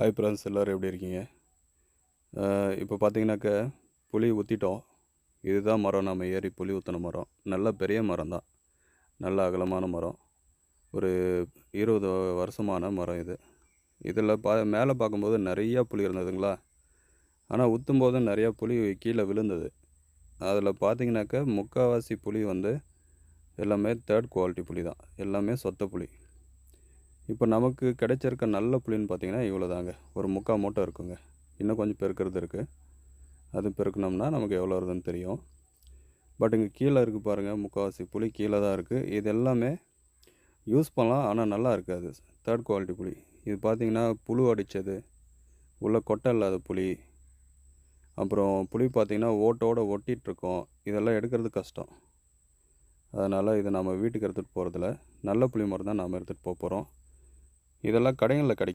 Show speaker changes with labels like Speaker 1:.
Speaker 1: Hi friends, எல்லோரும் எப்படி இருக்கீங்க? இப்போ பார்த்தீங்கன்னாக்க புளி ஊற்றிட்டோம். இதுதான் மரம், நம்ம ஏறி புளி ஊற்றின மரம். நல்ல பெரிய மரம் தான், நல்ல அகலமான மரம். ஒரு 20 வருஷமான மரம் இது. இதில் மேலே பார்க்கும்போது நிறையா புளி இருந்ததுங்களா, ஆனால் ஊற்றும்போது நிறையா புளி கீழே விழுந்தது. அதில் பார்த்தீங்கன்னாக்க முக்கால்வாசி புளி எல்லாமே தேர்ட் குவாலிட்டி புளி தான், எல்லாமே சொத்தை புளி. இப்போ நமக்கு கிடைச்சிருக்க நல்ல புளின்னு பார்த்தீங்கன்னா இவ்வளோ தாங்க, ஒரு 3/4 மூட்டை இருக்குங்க. இன்னும் கொஞ்சம் பெருக்கிறது இருக்குது, அது பெருக்கினோம்னா நமக்கு எவ்வளோ வருதுன்னு தெரியும். பட் இங்கே கீழே இருக்குது பாருங்கள், முக்கால்வாசி புளி கீழே தான் இருக்குது. இது எல்லாமே யூஸ் பண்ணலாம், ஆனால் நல்லா இருக்காது, தேர்ட் குவாலிட்டி புளி. இது பார்த்திங்கன்னா புழு அடித்தது, உள்ள கொட்டை இல்லாத புளி, அப்புறம் புளி பார்த்திங்கன்னா ஓட்டோடு ஒட்டிகிட்ருக்கோம். இதெல்லாம் எடுக்கிறது கஷ்டம். அதனால் இதை நம்ம வீட்டுக்கு எடுத்துகிட்டு போகிறதில்ல. நல்ல புளி மரம் தான் நாம் எடுத்துகிட்டு போகிறோம். இதெல்லாம் கடைகளில் கிடைக்கும்.